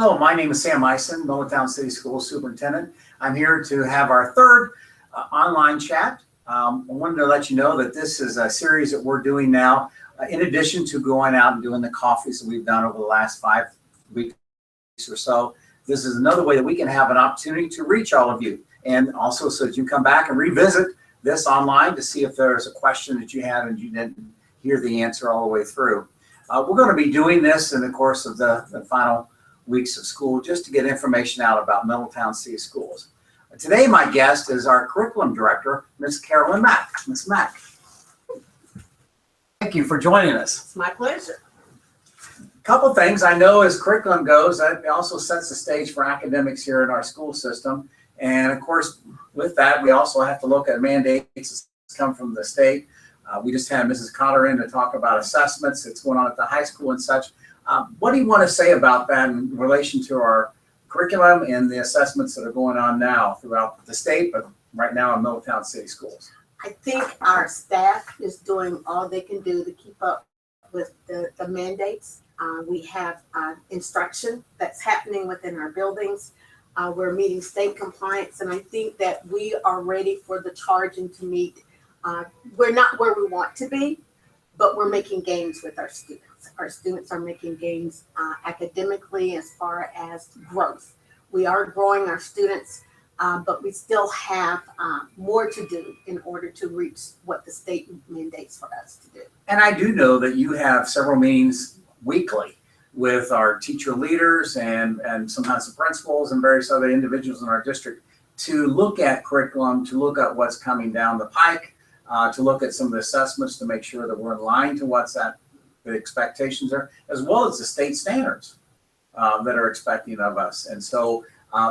Hello, my name is Sam Ison, Middletown City School Superintendent. I'm here to have our third online chat. I wanted to let you know that this is a series that we're doing now, in addition to going out and doing the coffees that we've done over the last 5 weeks or so. This is another way that we can have an opportunity to reach all of you, and also so that you come back and revisit this online to see if there's a question that you had and you didn't hear the answer all the way through. We're going to be doing this in the course of the final weeks of school, just to get information out about Middletown City Schools. Today, my guest is our curriculum director, Miss Carolyn Mack. Miss Mack, thank you for joining us. It's my pleasure. A couple things I know as curriculum goes, that also sets the stage for academics here in our school system. And of course, with that, we also have to look at mandates that come from the state. We just had Mrs. Cotter in to talk about assessments. It's going on at the high school and such. What do you want to say about that in relation to our curriculum and the assessments that are going on now throughout the state, but right now in Middletown City Schools? I think our staff is doing all they can do to keep up with the mandates. We have instruction that's happening within our buildings. We're meeting state compliance, and I think that we are ready for the charge and to meet. We're not where we want to be, but we're making gains with our students. Our students are making gains academically as far as growth. We are growing our students, but we still have more to do in order to reach what the state mandates for us to do. And I do know that you have several meetings weekly with our teacher leaders and sometimes the principals and various other individuals in our district to look at curriculum, to look at what's coming down the pike, to look at some of the assessments to make sure that we're in line to what's the expectations are, as well as the state standards that are expecting of us. And so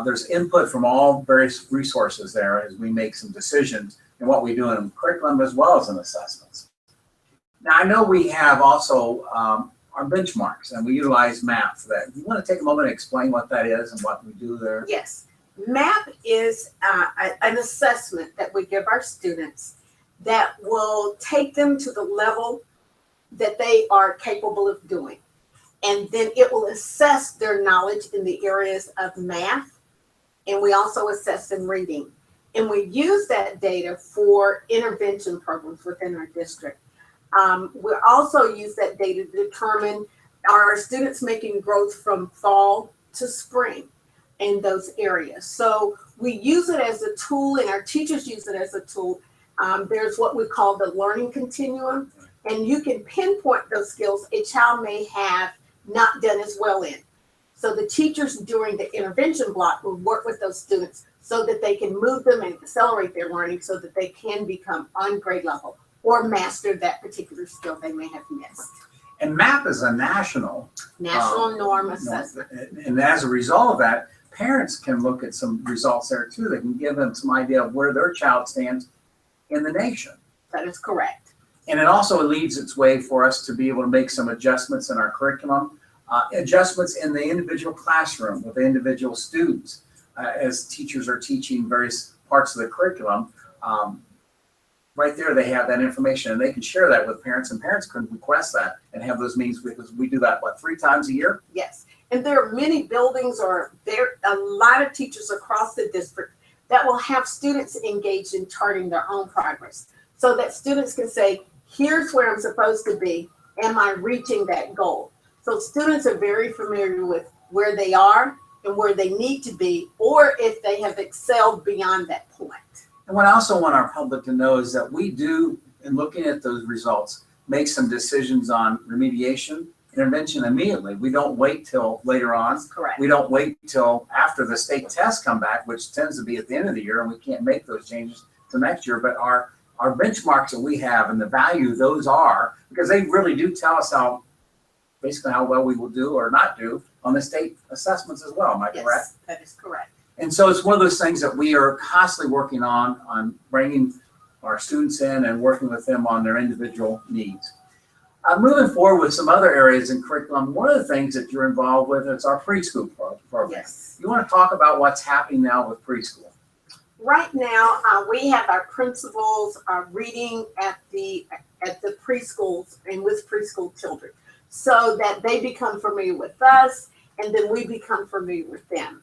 there's input from all various resources there as we make some decisions in what we do in curriculum as well as in assessments. Now, I know we have also our benchmarks, and we utilize MAP for that. You want to take a moment and explain what that is and what we do there? Yes. MAP is an assessment that we give our students that will take them to the level that they are capable of doing. And then it will assess their knowledge in the areas of math. And we also assess in reading. And we use that data for intervention programs within our district. We also use that data to determine, are our students making growth from fall to spring in those areas? So we use it as a tool, and our teachers use it as a tool. There's what we call the learning continuum, and you can pinpoint those skills a child may have not done as well in. So the teachers during the intervention block will work with those students so that they can move them and accelerate their learning so that they can become on grade level or master that particular skill they may have missed. And MAP is a national norm assessment. And as a result of that, parents can look at some results there too. They can give them some idea of where their child stands in the nation. That is correct. And it also leads its way for us to be able to make some adjustments in our curriculum, adjustments in the individual classroom with the individual students as teachers are teaching various parts of the curriculum. Right there, they have that information, and they can share that with parents, and parents can request that and have those meetings because we do that, what, 3 times a year? Yes, and there are many buildings or there a lot of teachers across the district that will have students engaged in charting their own progress so that students can say, here's where I'm supposed to be. Am I reaching that goal? So students are very familiar with where they are and where they need to be, or if they have excelled beyond that point. And what I also want our public to know is that we do, in looking at those results, make some decisions on remediation, intervention immediately. We don't wait till later on. That's correct. We don't wait till after the state tests come back, which tends to be at the end of the year, and we can't make those changes to next year. But our benchmarks that we have and the value those are, because they really do tell us basically how well we will do or not do on the state assessments as well. Am I correct? Yes, that is correct. And so it's one of those things that we are constantly working on bringing our students in and working with them on their individual needs. Moving forward with some other areas in curriculum, one of the things that you're involved with is our preschool program. Yes. You want to talk about what's happening now with preschool? Right now, we have our principals reading at the preschools and with preschool children so that they become familiar with us and then we become familiar with them.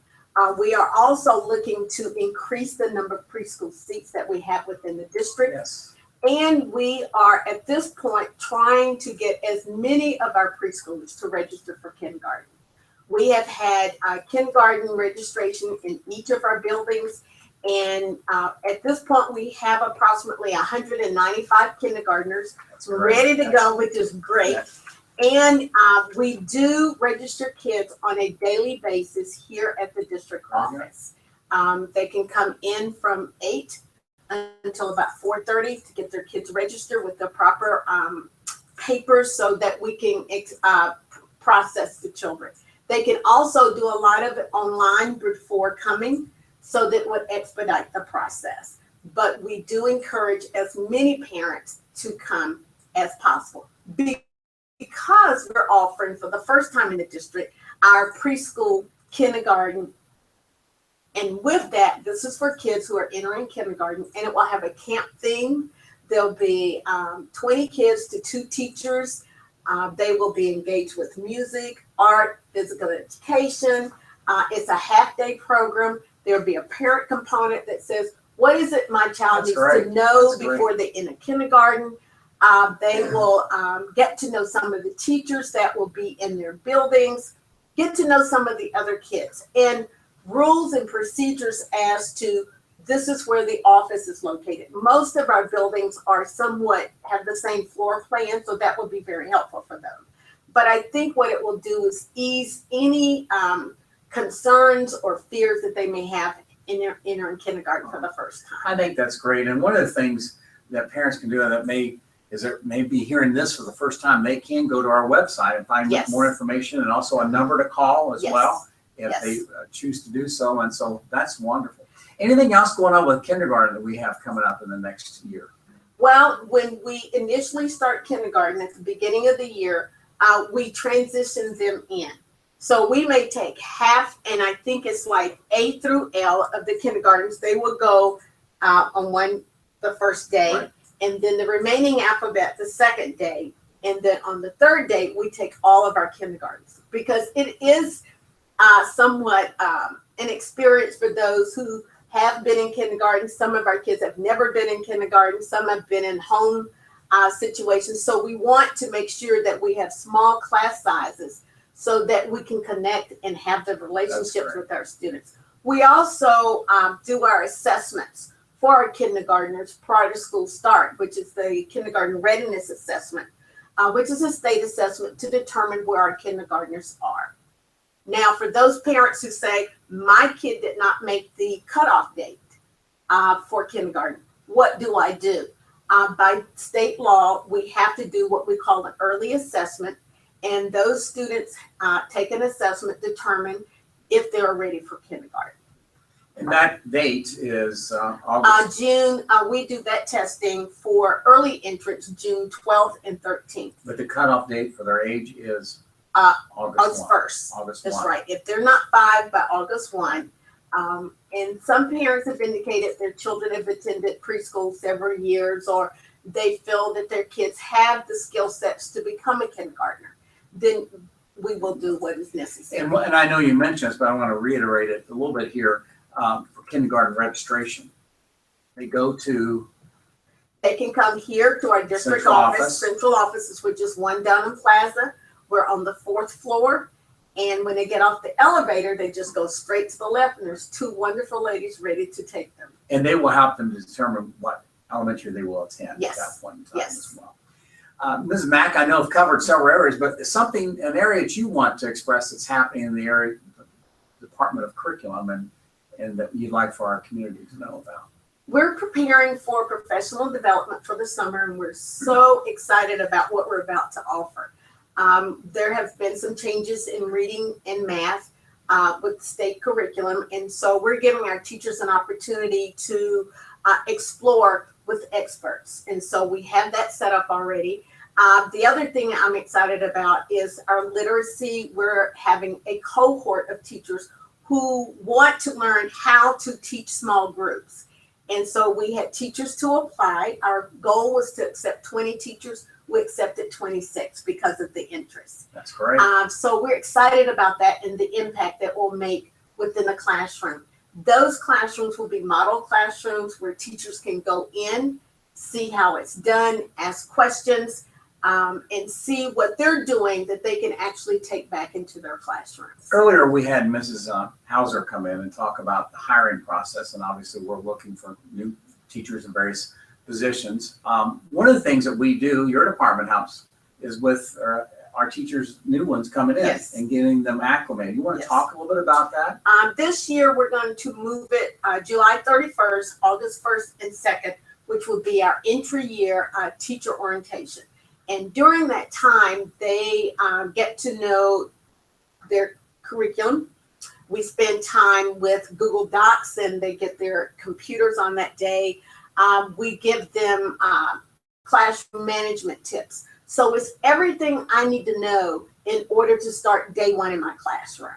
We are also looking to increase the number of preschool seats that we have within the district. Yes. And we are at this point trying to get as many of our preschoolers to register for kindergarten. We have had kindergarten registration in each of our buildings. And at this point, we have approximately 195 kindergartners ready to go, which is great. And we do register kids on a daily basis here at the district office. They can come in from 8 until about 4:30 to get their kids registered with the proper papers so that we can process the children. They can also do a lot of it online before coming, so that would expedite the process. But we do encourage as many parents to come as possible. Because we're offering for the first time in the district our preschool, kindergarten, and with that, this is for kids who are entering kindergarten, and it will have a camp theme. There'll be 20 kids to 2 teachers. They will be engaged with music, art, physical education. It's a half-day program. There'll be a parent component that says, what is it my child needs to know before they enter kindergarten? They will get to know some of the teachers that will be in their buildings, get to know some of the other kids, and rules and procedures as to this is where the office is located. Most of our buildings are somewhat have the same floor plan, so that will be very helpful for them. But I think what it will do is ease any concerns or fears that they may have in their entering kindergarten for the first time. I think that's great. And one of the things that parents can do that may be hearing this for the first time, they can go to our website and find more information, and also a number to call as well if they choose to do so. And so that's wonderful. Anything else going on with kindergarten that we have coming up in the next year? Well, when we initially start kindergarten at the beginning of the year, we transition them in. So we may take half, and I think it's like A through L of the kindergartens. They will go on the first day, and then the remaining alphabet the second day. And then on the third day, we take all of our kindergartens, because it is somewhat an experience for those who have been in kindergarten. Some of our kids have never been in kindergarten. Some have been in home situations. So we want to make sure that we have small class sizes so that we can connect and have the relationships with our students. We also do our assessments for our kindergartners prior to school start, which is the kindergarten readiness assessment, which is a state assessment to determine where our kindergartners are. Now, for those parents who say, my kid did not make the cutoff date for kindergarten, what do I do? By state law, we have to do what we call an early assessment, and those students take an assessment, determine if they're ready for kindergarten. And that date is August? June. We do that testing for early entrance June 12th and 13th. But the cutoff date for their age is? August 1st. August 1. That's right. If they're not 5 by August 1, and some parents have indicated their children have attended preschool several years, or they feel that their kids have the skill sets to become a kindergartner, then we will do what is necessary. And I know you mentioned this, but I want to reiterate it a little bit here. For kindergarten registration, they can come here to our district central offices, which is 1 Downham Plaza. We're on the 4th floor, and when they get off the elevator, they just go straight to the left, and there's 2 wonderful ladies ready to take them. And they will help them to determine what elementary they will attend at that point in time as well. Mrs. Mack, I know have covered several areas, but an area that you want to express that's happening in the area, the Department of Curriculum, and that you'd like for our community to know about. We're preparing for professional development for the summer, and we're so excited about what we're about to offer. There have been some changes in reading and math with state curriculum, and so we're giving our teachers an opportunity to explore with experts, and so we have that set up already. The other thing I'm excited about is our literacy. We're having a cohort of teachers who want to learn how to teach small groups. And so we had teachers to apply. Our goal was to accept 20 teachers. We accepted 26 because of the interest. That's great. So we're excited about that and the impact that we'll make within the classroom. Those classrooms will be model classrooms where teachers can go in, see how it's done, ask questions, and see what they're doing that they can actually take back into their classrooms. Earlier, we had Mrs. Hauser come in and talk about the hiring process, and obviously we're looking for new teachers in various positions. One of the things that we do, your department helps, is with our teachers, new ones coming in. Yes. And getting them acclimated. You want to Yes. talk a little bit about that? This year, we're going to move it July 31st, August 1st, and 2nd, which will be our intra-year teacher orientation. And during that time, they get to know their curriculum. We spend time with Google Docs, and they get their computers on that day. We give them classroom management tips. So it's everything I need to know in order to start day one in my classroom.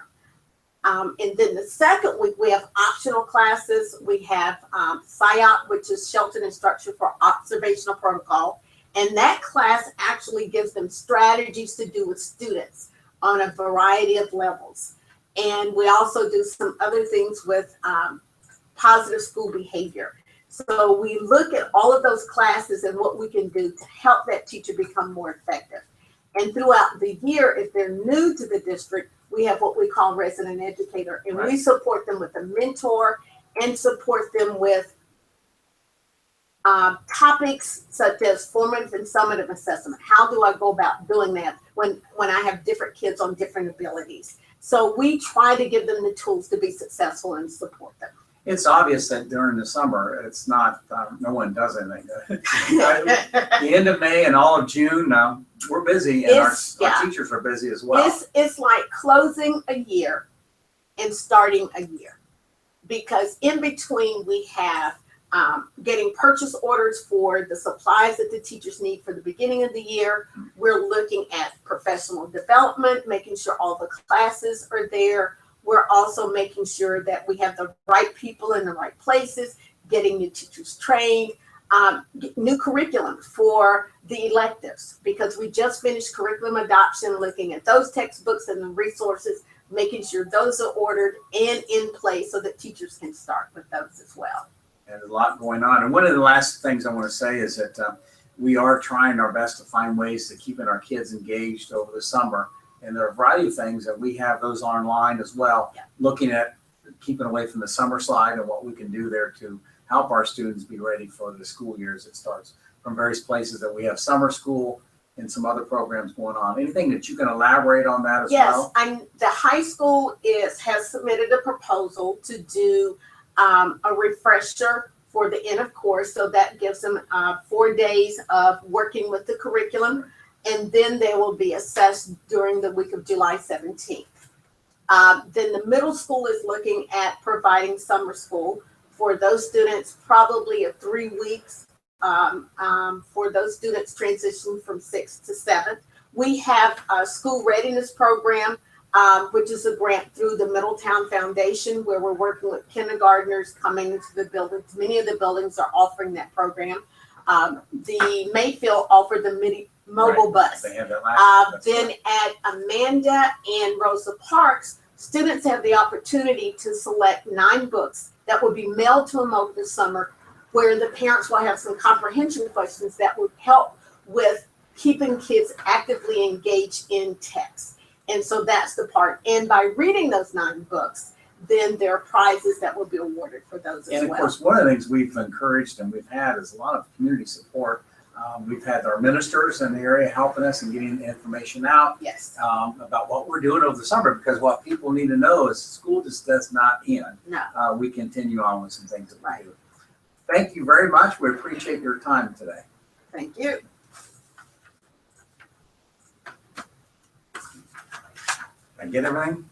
And then the second week, we have optional classes. We have SIOP, which is Sheltered Instruction for Observational Protocol. And that class actually gives them strategies to do with students on a variety of levels. And we also do some other things with positive school behavior. So we look at all of those classes and what we can do to help that teacher become more effective. And throughout the year, if they're new to the district, we have what we call resident educator, and we support them with a mentor and support them with topics such as formative and summative assessment. How do I go about doing that when I have different kids on different abilities? So we try to give them the tools to be successful and support them. It's obvious that during the summer, it's not, no one does anything. The end of May and all of June, we're busy, and our teachers are busy as well. It's like closing a year and starting a year, because in between we have getting purchase orders for the supplies that the teachers need for the beginning of the year. We're looking at professional development, making sure all the classes are there. We're also making sure that we have the right people in the right places, getting new teachers trained, new curriculum for the electives, because we just finished curriculum adoption, looking at those textbooks and the resources, making sure those are ordered and in place so that teachers can start with those as well. There's a lot going on. And one of the last things I want to say is that we are trying our best to find ways to keeping our kids engaged over the summer. And there are a variety of things that we have those online as well, looking at keeping away from the summer slide and what we can do there to help our students be ready for the school year as it starts. From various places that we have summer school and some other programs going on. Anything that you can elaborate on that as well? Yes, the high school has submitted a proposal to do a refresher for the end of course. So that gives them 4 days of working with the curriculum. And then they will be assessed during the week of July 17th. Then the middle school is looking at providing summer school for those students, probably of 3 weeks for those students transition from 6th to 7th. We have a school readiness program, which is a grant through the Middletown Foundation, where we're working with kindergartners coming into the buildings. Many of the buildings are offering that program. The Mayfield offered the Middie mobile bus. They have that last Then at Amanda and Rosa Parks, students have the opportunity to select 9 books that will be mailed to them over the summer, where the parents will have some comprehension questions that would help with keeping kids actively engaged in text. And so that's the part. And by reading those 9 books, then there are prizes that will be awarded for those as well. And of course, one of the things we've encouraged and we've had is a lot of community support. We've had our ministers in the area helping us and getting the information out about what we're doing over the summer, because what people need to know is school just does not end. No. We continue on with some things that we do. Thank you very much. We appreciate your time today. Thank you. Did I get everything?